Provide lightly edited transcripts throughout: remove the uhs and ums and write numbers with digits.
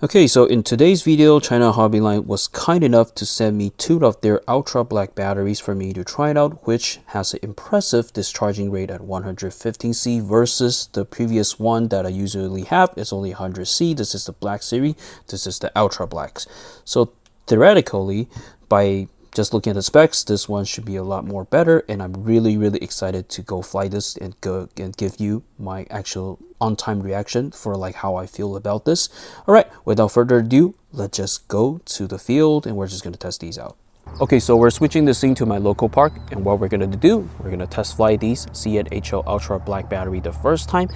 Okay, so in today's video, China Hobby Line was kind enough to send me 2 of their Ultra Black batteries for me to try it out, which has an impressive discharging rate at 115C versus the previous one that I usually have. It's only 100C. This is the Black Series. This is the Ultra Blacks. So theoretically, by just looking at the specs, this one should be a lot more better, and I'm really excited to go fly this and go and give you my actual on-time reaction for like how I feel about this. All right, without further ado, let's just go to the field and we're just going to test these out. Okay, so we're switching the scene to my local park, and what we're going to do, we're going to test fly these CNHL Ultra Black battery the first time,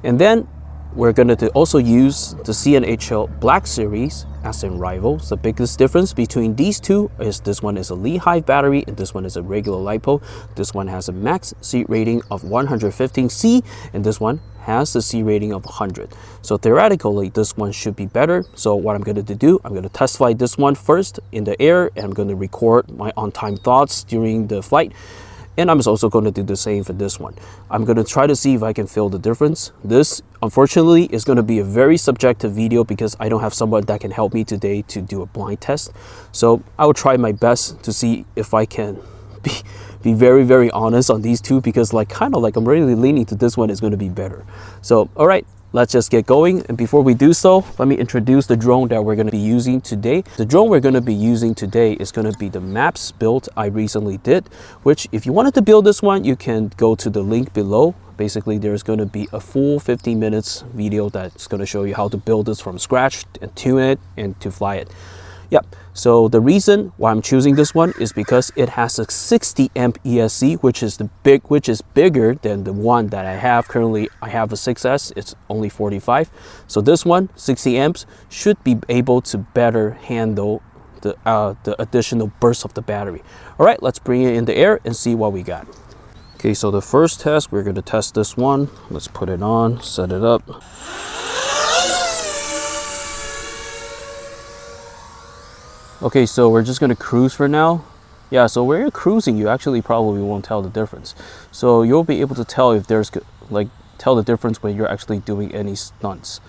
and then we're going to also use the CNHL Black Series as in rivals. The biggest difference between these two is this one is a Li-Hive battery and this one is a regular LiPo. This one has a max C rating of 115C and this one has the C rating of 100. So theoretically, this one should be better. So what I'm going to do, I'm going to test fly this one first in the air, and I'm going to record my on-time thoughts during the flight. And I'm also going to do the same for this one. I'm going to try to see if I can feel the difference. This, unfortunately, is going to be a very subjective video because I don't have someone that can help me today to do a blind test. So I will try my best to see if I can be very honest on these two, because kind of I'm really leaning to this one is going to be better. So, all right. Let's just get going, and before we do so, let me introduce the drone that we're going to be using today. The drone we're going to be using today is going to be the Maps build I recently did, which if you wanted to build this one, you can go to the link below. Basically, there's going to be a full 15 minutes video that's going to show you how to build this from scratch and tune it and to fly it. Yep, so the reason why I'm choosing this one is because it has a 60 amp ESC, which is bigger than the one that I have currently. I have a 6S, it's only 45. So this one, 60 amps, should be able to better handle the additional burst of the battery. All right, let's bring it in the air and see what we got. Okay, so the first test, we're going to test this one. Let's put it on, set it up. Okay, so we're just going to cruise for now. Yeah, so when you're cruising, you actually probably won't tell the difference. So you'll be able to tell if there's tell the difference when you're actually doing any stunts.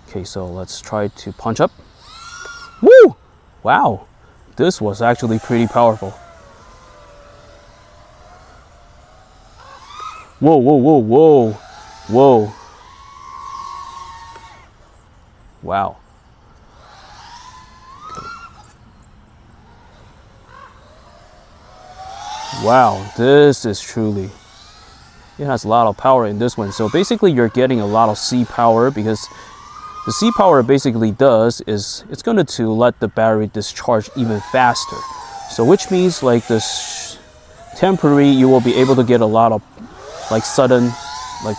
Okay, so let's try to punch up. Woo! Wow, this was actually pretty powerful. Whoa. Wow. Wow, this is truly, it has a lot of power in this one. So basically you're getting a lot of C power, because the C power basically does is it's going to let the battery discharge even faster. So which means this temporary, you will be able to get a lot of sudden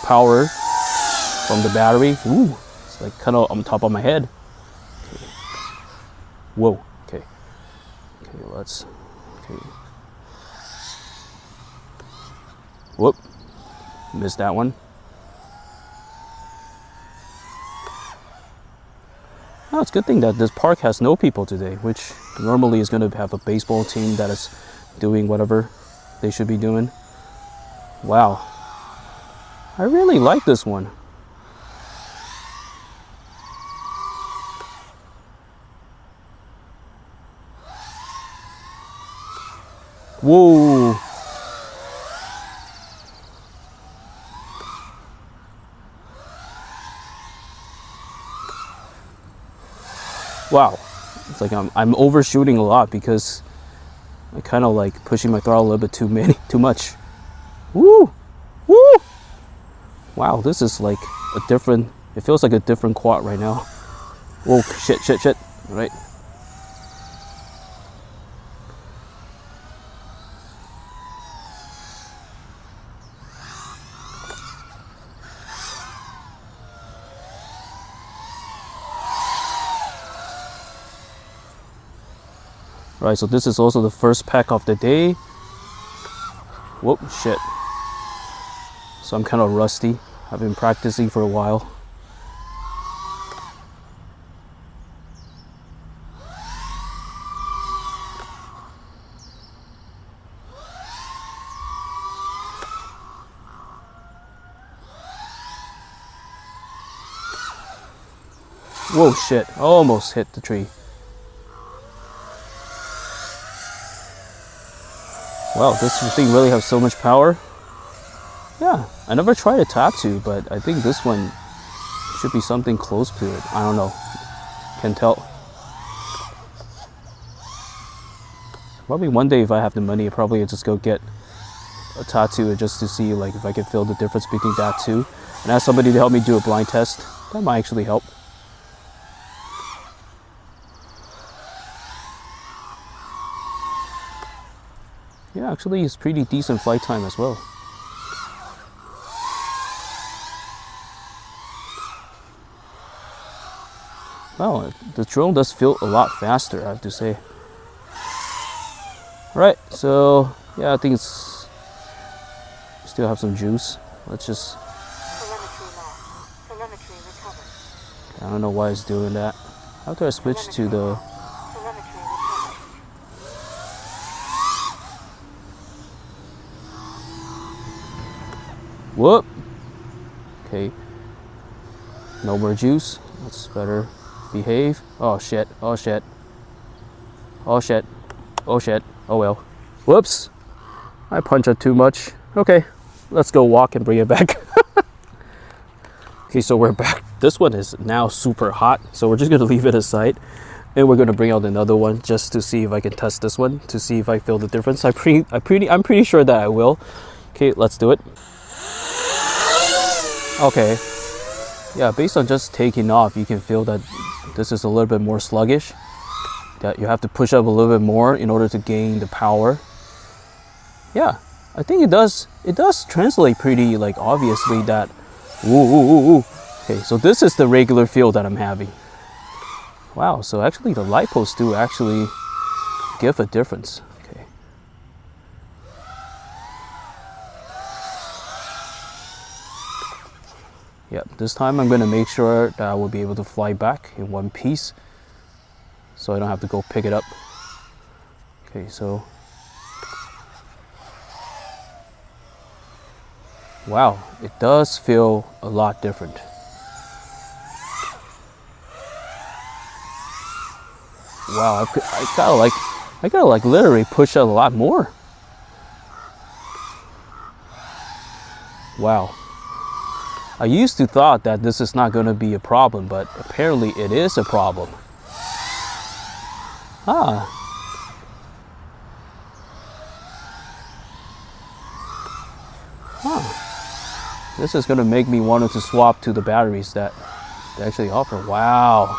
power from the battery. Ooh, it's kind of on top of my head. Okay. Whoa, okay, let's, okay. Whoop, missed that one. Oh, it's a good thing that this park has no people today, which normally is going to have a baseball team that is doing whatever they should be doing. Wow, I really like this one. Whoa. Wow, it's like I'm overshooting a lot because I kind of pushing my throttle a little bit too much. Woo! Wow, this is a different, it feels like a different quad right now. Whoa, shit. All right. Right, so this is also the first pack of the day. Whoop, shit. So I'm kind of rusty. I've been practicing for a while. Whoa, shit. Almost hit the tree. Wow, this thing really has so much power. Yeah, I never tried a Tatsu, but I think this one should be something close to it. I don't know. Can't tell. Probably one day if I have the money, I'll probably just go get a Tatsu just to see like if I can feel the difference between that two. And ask somebody to help me do a blind test. That might actually help. Yeah, actually it's pretty decent flight time as well. Wow, the drone does feel a lot faster, I have to say. Alright, so yeah, I think it's still have some juice. Let's just Telemetry recovered. I don't know why it's doing that. How do I switch to the Telemetry recovered. whoop? Okay. No more juice. Let's better behave. Oh shit. Oh shit. Oh shit. Oh shit. Oh well. Whoops. I punched it too much. Okay. Let's go walk and bring it back. Okay, so we're back. This one is now super hot, so we're just gonna leave it aside, and we're gonna bring out another one just to see if I can test this one to see if I feel the difference. I'm pretty sure that I will. Okay, let's do it. Okay. Yeah, based on just taking off, you can feel that this is a little bit more sluggish. That you have to push up a little bit more in order to gain the power. Yeah, I think it does translate pretty like obviously that. Ooh. Okay, so this is the regular feel that I'm having. Wow, so actually the LiPos do actually give a difference. Okay. Yep, this time I'm gonna make sure that I will be able to fly back in one piece, so I don't have to go pick it up. Okay, so wow, it does feel a lot different. Wow, I gotta like literally push out a lot more. Wow. I used to thought that this is not gonna be a problem, but apparently it is a problem. Ah. Huh. This is gonna make me want to swap to the batteries that they actually offer. Wow.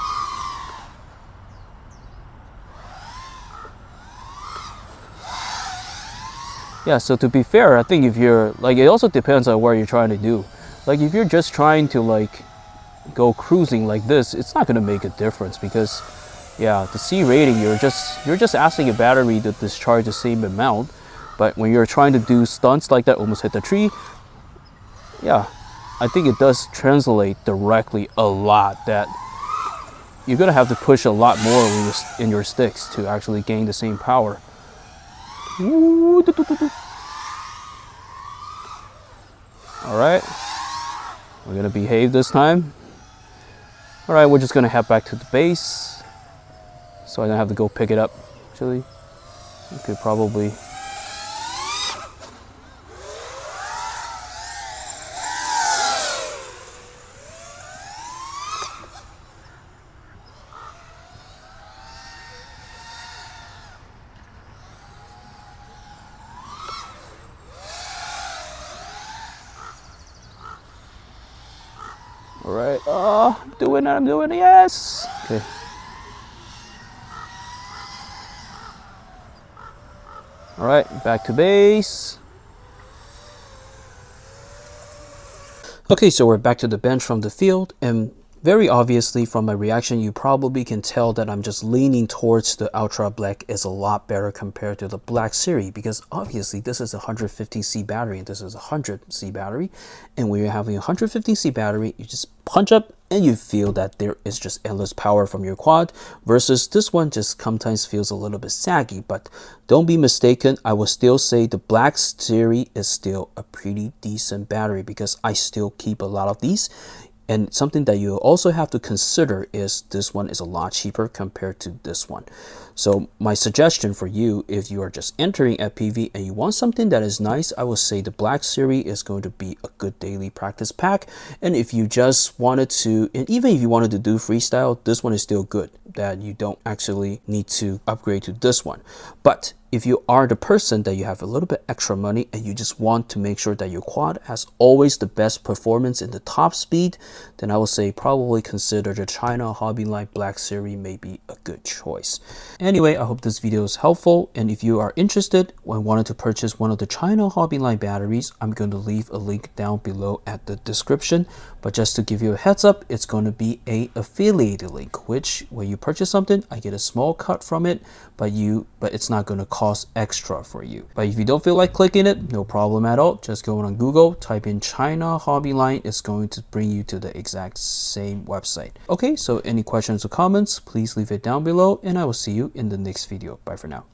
Yeah, so to be fair, I think if you're like, it also depends on what you're trying to do. Like if you're just trying to like go cruising like this, it's not gonna make a difference because yeah, the C rating, you're just asking a battery to discharge the same amount. But when you're trying to do stunts like that, almost hit the tree, yeah, I think it does translate directly a lot that you're gonna have to push a lot more when you're in your sticks to actually gain the same power. Alright, we're gonna behave this time. Alright, we're just gonna head back to the base so I don't have to go pick it up. Actually, you could probably Alright, I'm doing it, yes! Okay. Alright, back to base. Okay, so we're back to the bench from the field, and very obviously from my reaction, you probably can tell that I'm just leaning towards the Ultra Black is a lot better compared to the Black Series, because obviously this is a 150C battery and this is a 100C battery. And when you're having a 150C battery, you just punch up and you feel that there is just endless power from your quad, versus this one just sometimes feels a little bit saggy. But don't be mistaken, I will still say the Black Series is still a pretty decent battery because I still keep a lot of these. And something that you also have to consider is this one is a lot cheaper compared to this one. So my suggestion for you, if you are just entering FPV and you want something that is nice, I would say the Black Series is going to be a good daily practice pack. And if you just wanted to, and even if you wanted to do freestyle, this one is still good, that you don't actually need to upgrade to this one. But if you are the person that you have a little bit extra money and you just want to make sure that your quad has always the best performance in the top speed, then I would say probably consider the China Hobbyline Black Series may be a good choice. Anyway, I hope this video is helpful, and if you are interested and wanted to purchase one of the China Hobbyline batteries, I'm going to leave a link down below at the description. But just to give you a heads up, it's going to be a affiliated link, which when you purchase something, I get a small cut from it, but it's not going to cost extra for you. But if you don't feel like clicking it, no problem at all. Just go on Google, type in China Hobbyline. It's going to bring you to the exact same website. Okay, so any questions or comments, please leave it down below, and I will see you in the next video. Bye for now.